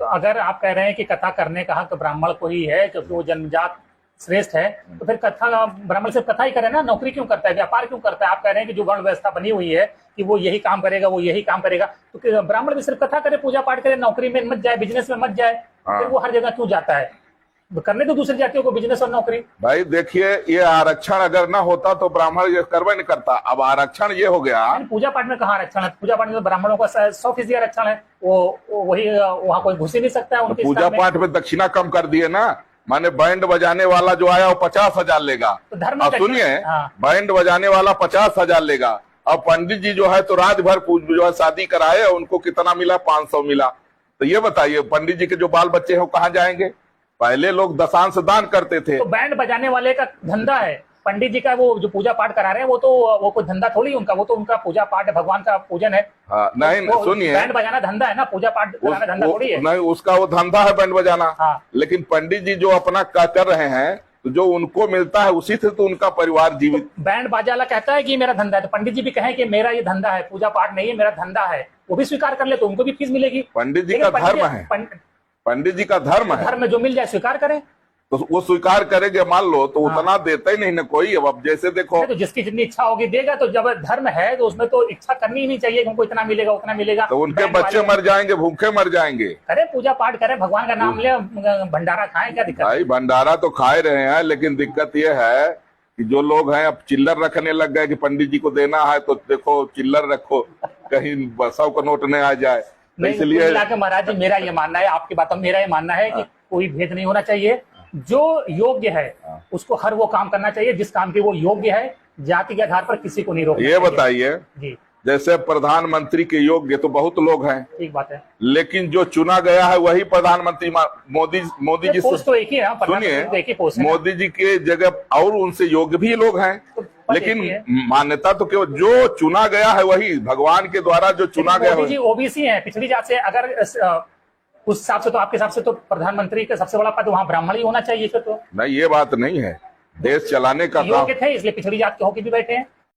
तो अगर आप कह रहे हैं कि कथा करने का हक ब्राह्मण को ही है क्योंकि वो जन्मजात श्रेष्ठ है, तो फिर कथा ब्राह्मण सिर्फ कथा ही करे ना, नौकरी क्यों करता है, व्यापार क्यों करता है? आप कह रहे हैं कि जो वर्ण व्यवस्था बनी हुई है कि वो यही काम करेगा, वो यही काम करेगा, तो ब्राह्मण भी सिर्फ कथा करे, पूजा पाठ करे, नौकरी में मत जाए, बिजनेस में मत जाए, फिर वो हर जगह क्यों जाता है? करने तो दूसरी जातियों को बिजनेस और नौकरी। भाई देखिए, ये आरक्षण अगर ना होता तो ब्राह्मण ये करवे नहीं करता। अब आरक्षण ये हो गया। पूजा पाठ में कहाँ आरक्षण है? पूजा पाठ में तो ब्राह्मणों का 100% आरक्षण है, वो वही वहाँ कोई घुस ही नहीं सकता है उनके पूजा पाठ में दक्षिणा कम कर दिए ना, माने बैंड बजाने वाला जो आया वो 50,000 लेगा। तो धर्म अब सुनिए, बैंड बजाने वाला 50,000 लेगा। अब पंडित जी जो है तो रात भर जो है शादी कराए, उनको कितना मिला? 500 मिला। तो ये बताइए पंडित जी के जो बाल बच्चे हैं वो कहाँ जाएंगे? पहले लोग दशांश दान करते थे। तो बैंड बजाने वाले का धंधा है, पंडित जी का वो जो पूजा पाठ करा रहे हैं वो कोई धंधा थोड़ी उनका, वो तो उनका पूजा पाठ है, भगवान का पूजन है। हाँ, नहीं सुनिए, बैंड बजाना धंधा है ना, पूजा पाठ कराना धंधा थोड़ी है। नहीं, उसका वो धंधा है बैंड बजाना। हाँ। लेकिन पंडित जी जो अपना कर रहे हैं, तो जो उनको मिलता है उसी से तो उनका परिवार जीवित। तो बैंड बाजा वाला कहता है कि मेरा धंधा है, तो पंडित जी भी कहें कि मेरा ये धंधा है, पूजा पाठ नहीं है, मेरा धंधा है, वो भी स्वीकार कर ले तो उनको भी फीस मिलेगी। पंडित जी का धर्म है, पंडित जी का धर्म है, धर्म में जो मिल जाए स्वीकार करें, तो वो स्वीकार करेंगे। मान लो तो उतना देता ही नहीं ना कोई। अब जैसे देखो, तो जिसकी जितनी इच्छा होगी देगा। तो जब धर्म है तो उसमें तो इच्छा करनी ही नहीं चाहिए कि हमको इतना मिलेगा उतना मिलेगा। तो उनके बच्चे मर जाएंगे, भूखे मर जाएंगे। करे पूजा पाठ करे, भगवान का नाम ले, भंडारा खाएं, क्या दिक्कत? भाई भंडारा तो खाए रहे हैं, लेकिन दिक्कत ये है कि जो लोग हैं अब चिल्लर रखने लग गए कि पंडित जी को देना है तो देखो चिल्लर रखो, कहीं 100 का नोट नहीं आ जाए। इसलिए महाराज जी, मेरा ये मानना है, आपकी बातों में मेरा ये मानना है कि कोई भेद नहीं होना चाहिए। जो योग्य है उसको हर वो काम करना चाहिए जिस काम के वो योग्य है, जाति के आधार पर किसी को नहीं रोकना। ये बताइए जी, जैसे प्रधानमंत्री के योग्य तो बहुत लोग हैं, ठीक बात है, लेकिन जो चुना गया है वही प्रधानमंत्री मोदी जी। पोस्ट तो एक ही है, सुनिए, मोदी जी के जगह और उनसे योग्य भी लोग हैं, लेकिन मान्यता तो केवल जो चुना गया है वही, भगवान के द्वारा जो चुना गया है। मोदी जी ओबीसी है, पिछड़ी जात से। अगर उस हिसाब से तो आपके हिसाब से तो प्रधानमंत्री का सबसे बड़ा पद वहाँ ब्राह्मण ही होना चाहिए। फिर तो नहीं, ये बात नहीं है, देश चलाने का योग्य थे इसलिए पिछड़ी जात के होके भी बैठे हैं।